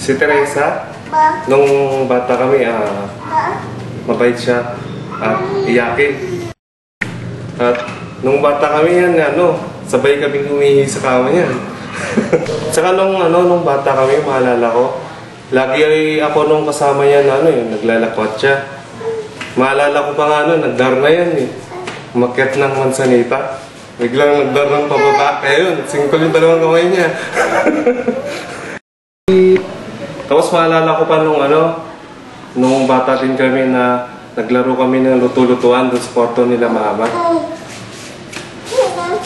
Si Teresa, nung bata kami, mabait siya at iyakin. At nung bata kami yan, sabay kaming humihi sa kama niyan. Tsaka nung bata kami, maalala ko, lagi ay ako nung kasama niya naglalakwat siya. Maalala ko pa nga nagdar na yan umakyat ng mansanita. Biglang nagdar ng pababa. Kaya yun, singkol yung dalawang kamay niya. Tapos maalala ko pa nung bata din kami na naglaro kami ng luto-lutuan doon sa kwarto nila mama.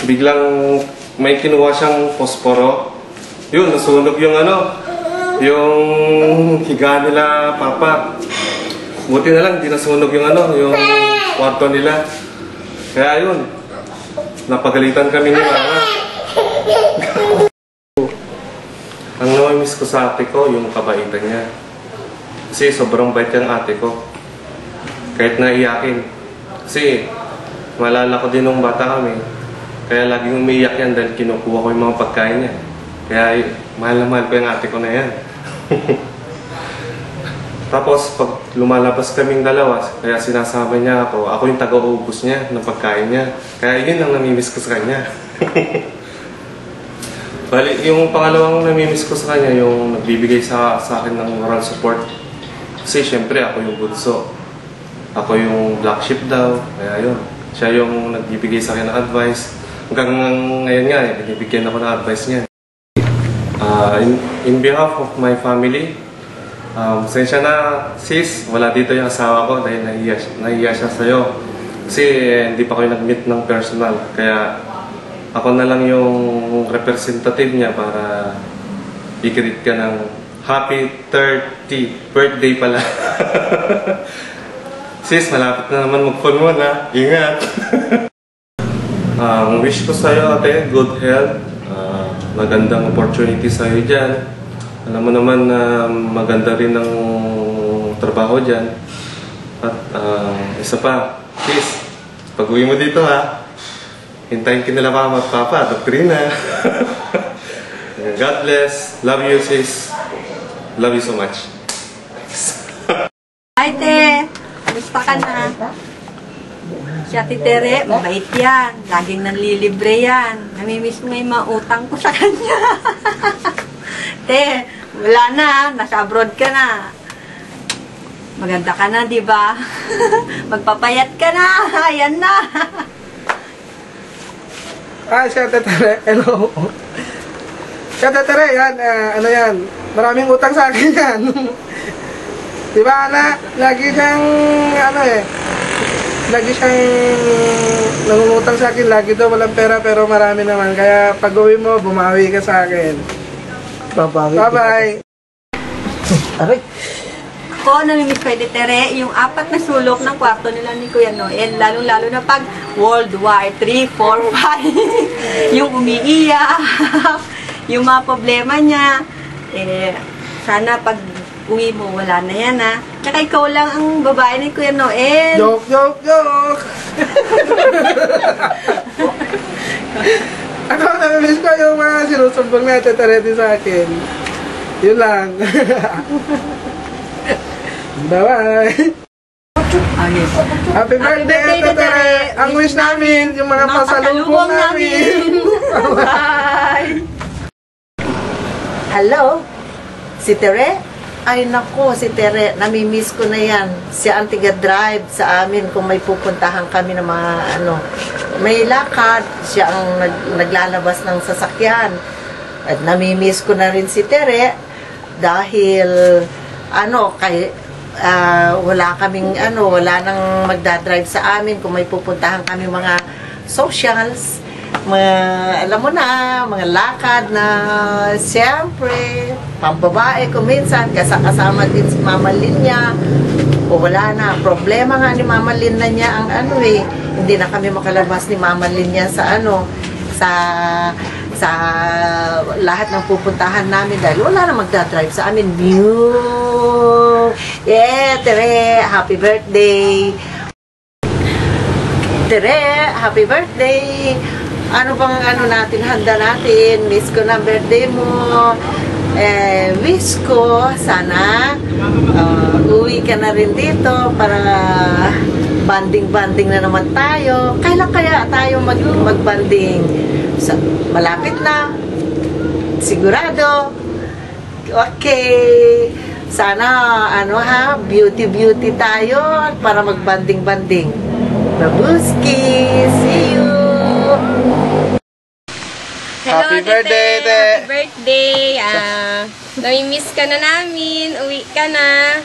Biglang may kinuha siyang posporo. Yun, nasunog yung yung higa nila papa. Buti na lang, di nasunog yung yung kwarto nila. Kaya yun, napagalitan kami ni mama. Ang namimiss ko sa ate ko, yung kabaitan niya. Kasi sobrang bait yung ate ko. Kahit naiyakin. Kasi malala ko din nung bata kami. Kaya laging umiiyak yan dahil kinukuha ko yung mga pagkain niya. Kaya mahal na mahal ko yung ate ko na yan. Tapos pag lumalabas kaming dalawa, kaya sinasama niya ako yung taga-uubos niya ng pagkain niya. Kaya yun ang namimiss ko sa kanya. Bali, yung pangalawang namimiss ko sa kanya, yung nagbibigay sa akin ng moral support. Kasi syempre ako yung bunso. Ako yung black sheep daw. Kaya yun, siya yung nagbibigay sa akin ng advice. Hanggang ngayon nga, binibigyan ako ng advice niya. In behalf of my family, sensya na sis, wala dito yung asawa ko dahil nahiya siya sa'yo. Kasi hindi pa kayo nag-meet ng personal. Kaya ako na lang yung representative niya para i-greet ka ng happy 30th birthday pala. Sis, malapit na naman mag-phone mo na. Ingat! Wish ko sa'yo ate, good health. Magandang opportunity sa'yo dyan. Alam mo naman na maganda rin ang trabaho dyan. At isa pa, sis, pag-uwi mo dito hintayin ka nila mama at papa, doktrina. God bless. Love you sis. Love you so much. Hi te, kamusta ka na? Si Ate Tere, mabait yan. Laging nanlilibre yan. Namimiss mo yung mga utang ko sa kanya. Te, wala na. Nasa abroad ka na. Maganda ka na, di ba? Magpapayat ka na. Ayan na. Si Ate Tere, hello. Si Ate Tere, yan, yan. Maraming utang sa akin yan. Di ba, anak? Lagi siyang, lagi siyang nangungutang sa akin. Lagi daw walang pera pero marami naman. Kaya pag uwi mo, bumawi ka sa akin. Bye-bye. Aray. Ako, namimiss ko, Ate Tere, yung 4 na sulok ng kwarto nila ni Kuya Noel. Lalong-lalo na pag World War 3, 4, 5. Yung umiiyak. Yung mga problema niya. Sana pag uwi mo, wala na yan Tsaka ikaw lang ang babae ni Kuya Noel. Joke, joke, joke! Ako, namimiss ko yung mga sinusumbong na Ate Tere sa akin. Yun lang. Bye-bye! Happy birthday, Ate Tere! Ang wish namin, yung mga pasalubong namin! Bye! Hello? Si Tere? Ay nako, si Tere, namimiss ko na yan. Siya ang tiga-drive sa amin kung may pupuntahan kami ng mga may lakad. Siya ang naglalabas ng sasakyan. At namimiss ko na rin si Tere dahil wala kaming wala nang magdadrive sa amin kung may pupuntahan kami mga socials. Alam mo na, mga lakad na siyempre, pambabae ko minsan, kasama din si Mama Linya. O wala na, problema nga ni Mama Linya niya ang hindi na kami makalabas ni Mama Linya sa sa lahat ng pupuntahan namin dahil wala na magdadrive sa amin. Yeah, Tere, happy birthday! Tere, happy birthday! Ano bang natin, handa natin? Miss ko na birthday mo. wish ko sana uwi ka na rin dito para banding-banding na naman tayo. Kailan kaya tayo mag-banding? Malapit na. Sigurado. Okay. Sana, beauty tayo para mag-banding-banding. Babuski! See you! Hello, Happy Tete. birthday, Te. Happy birthday. Namimiss ka na namin. Uwi ka na.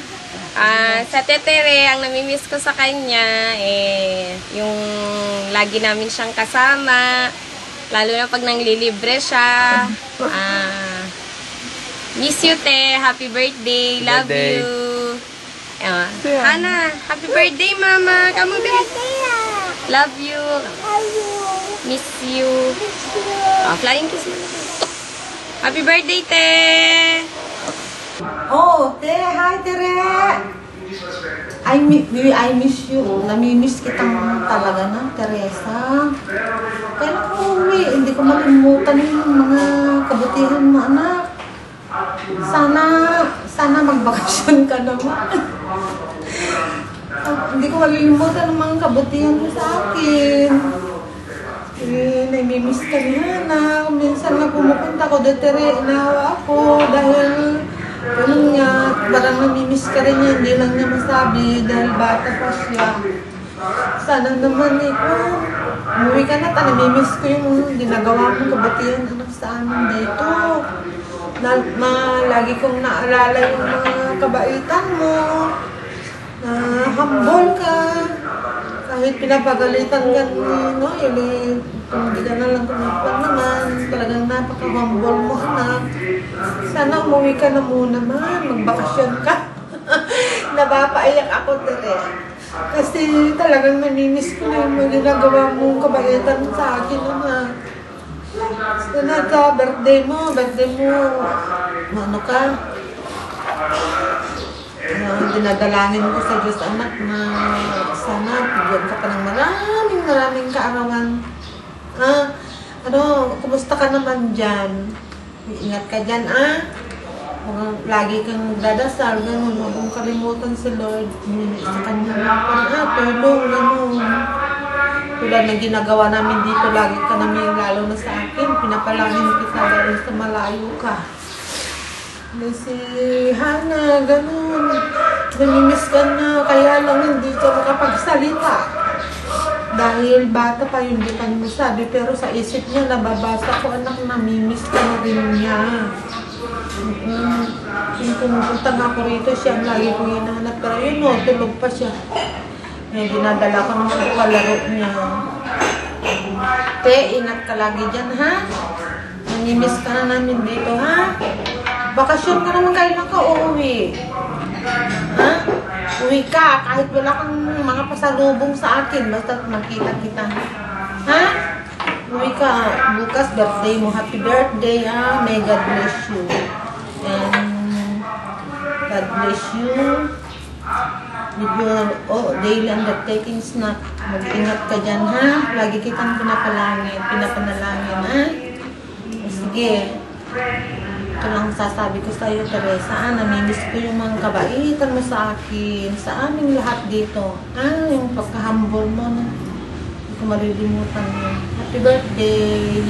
Sa Tetere, ang namimiss ko sa kanya, yung lagi namin siyang kasama. Lalo na pag nanglilibre siya. Miss you, Te. Happy birthday. Love Birthday. you. Hana, happy birthday, Mama. Kamu love you. Miss you. Flying kiss mo. Happy birthday, Te. Oh, Te! Hi, Tere! I miss you. Namimiss kitang talaga na, Teresa. Kailan ko uwi? Hindi ko malimutan yung mga kabutihan mo, anak. Sana magbakasyon ka naman. Hindi ko malilimutan ang mga kabutihan mo sa akin. Namimiss ka niya na. Minsan na pumupunta ko, Tere, inawa ako dahil ganun nga, parang namimiss ka rin niya, hindi lang niya masabi dahil bata pa siya. Sana naman kung umuwi ka na, namimiss ko yung ginagawa mong kabutihan anak sa amin dito. Lagi kong naalala yung mga kabaitan mo, na humble ka, kahit pinapagalitan ka hindi ka na lang kumipan naman, talagang napaka-humble mo, anak. Sana umuwi ka na muna man, magbakasyon ka. Napapaiyak ako, Tere. Kasi talagang namimiss ko na yung mga ginagawa mong kabaitan sa akin, anak. Sana ka, birthday mo, ano ka? Dinadalangin ko sa Diyos, anak, na sana bigyan ka pa ng maraming kaarawan. Kumusta ka naman dyan? Ingat ka dyan, lagi kang dadasal, gano'n, huwag mong kalimutan si Lord. Sa kanya tulong, gano'n. Tulad ng ginagawa namin dito, lagi ka namin, lalo na sa akin, pinapalangin kita dahil sa malayo ka. Si Hana, gano'n. Namimiss ka na, kaya lang hindi ka makapagsalita. Dahil bata pa yung di pa mo sabi, pero sa isip niya, nababasa ko, anak, namimiss ka na rin niya. Yung pumupunta nga ako rito, siya ang lagi kong hinahanap, pero yun tulog pa siya. Dinadala ko ng kalaro niya. Te, ingat ka lagi dyan, ha? Namimiss ka na namin dito, ha? Bakasyon ka naman, kailan ka uuwi? Ha? Uwi ka, kahit wala kang mga pasalubong sa akin, basta makita kita. Ha? Uwi ka, bukas birthday mo. Happy birthday, ha? May God bless you. And God bless you with your daily undertakings na mag-ingat ka dyan, ha? Lagi kitang pinapanalangin, ha? Sige. Ito lang sasabi ko sa iyo, Teresa, namimiss ko yung mga kabaitan mo sa akin, sa aming lahat dito. Yung pagka-humble mo, hindi ko malilimutan mo. Happy birthday!